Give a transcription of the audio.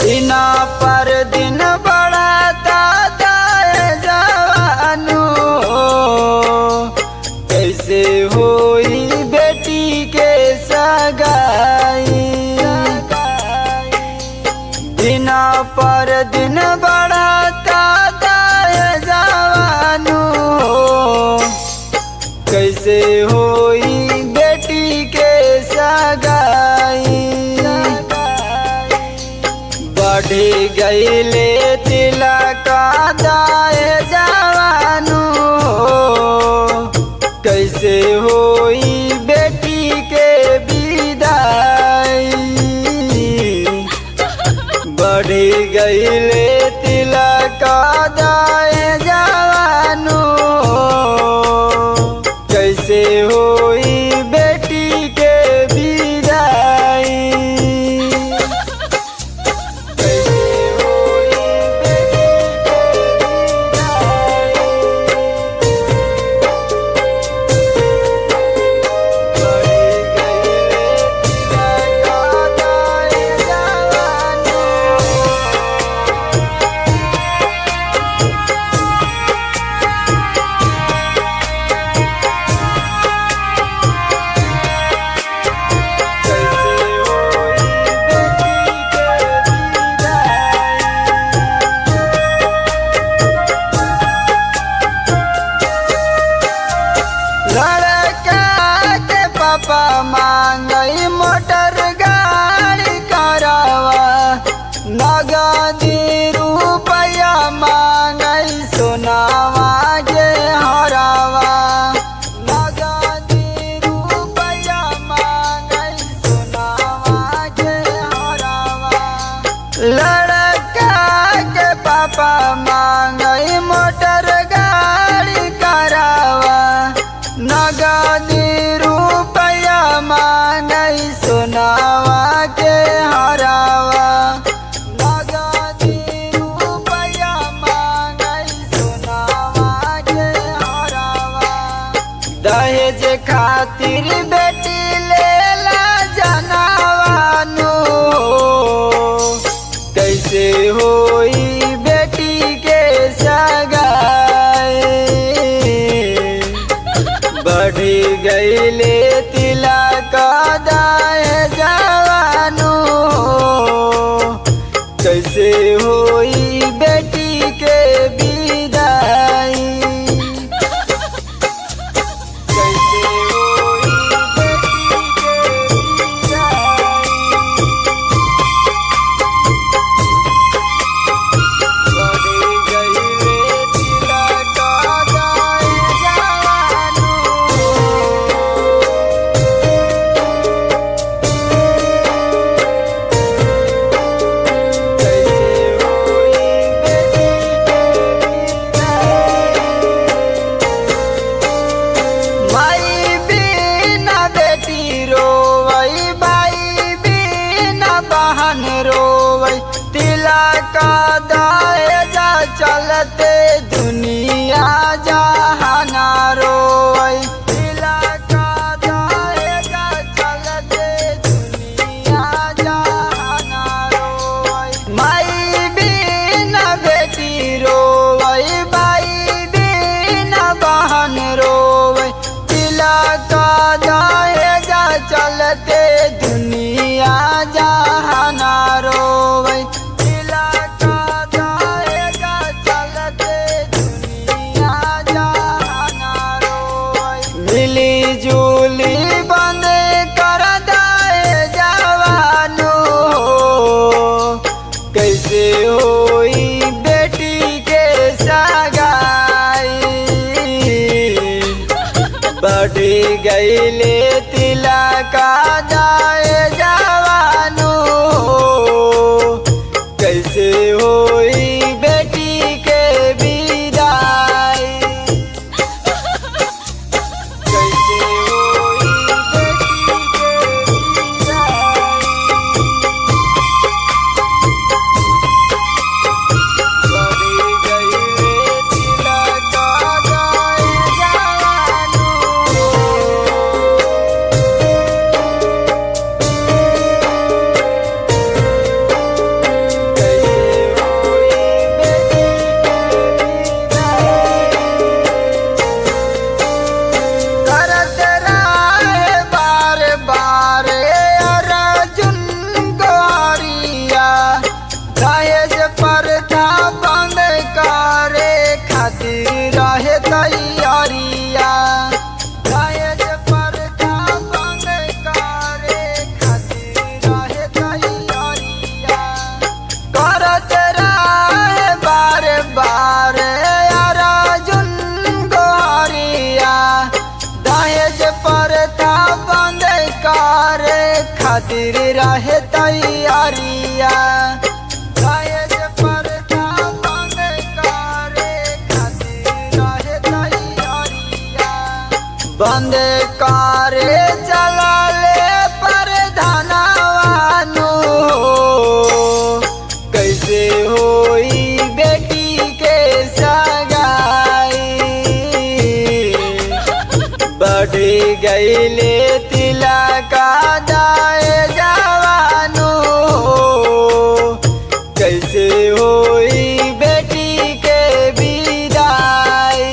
दिन पर दिन बढ़ता जाए जवानू, कैसे होई बेटी के सगाई। दिन पर दिन बढ़ता जाए जवानू, कैसे होई बेटी के सगाई। बढ़ी गईले तिलक दाए जवानू, कैसे होई बेटी के विदाई। बढ़ी गईले तिलक दाए जवानू, कैसे होई बेटी के विदाई। पापा मांगई मोटर गाड़ी करावा, नगदी रुपया मांगई सोनावा के हरावा। नगदी रुपया मांगई सोनावा के हरावा। लड़का के पापा मांगई मोटर गाड़ी करावा, नगदी रुपया मांगई सोनावा के हरावा। नगदी रुपया मांगई सोनावा के हरावा। दहेज खातिर बेटी लेला जनावानू, कैसे होई बेटी के सगाई। बढ़ी गईले तिलक दाए जवानू, कैसे होई बेटी के विदाई। कैसे होई बेटी के विदाई। बढ़ी गईले तिलक दाए जवानू, माई बिना बेटी रोवई, भाई बिना बहन रोवई। तिलक दाए जा चलते दुनिया जहाना रोवई। तिलक दाए जा चलते दुनिया जहाना रोवई। माई बिना बेटी रोवई, भाई बिना बहन रोवई। तिलक दाए जा चलते दुनिया जहाना रोवई। तिलक दाए जा चलते दुनिया जहाना रोवई। मिली जुली बंद कर दाए जवानू, कैसे होई बेटी के सगाई। बढ़ी गईले तिलक दाए जवानू, कैसे होई बेटी के विदाई। कैसे होई बेटी के विदाई। बढ़ी गईले तिलक दाए जवानू, करत रहे बार बार अर्जुन गोहरिया दहेज प्रथा बंद करे खातिर रहे तैयारिया दहेज प्रथा बंद करे खातिर रहे तैयारिया बंद करे चलले प्रधानवानु कैसे होई बेटी के सगाई बढ़ गईले तिलक दाए जवानु कैसे होई बेटी के विदाई।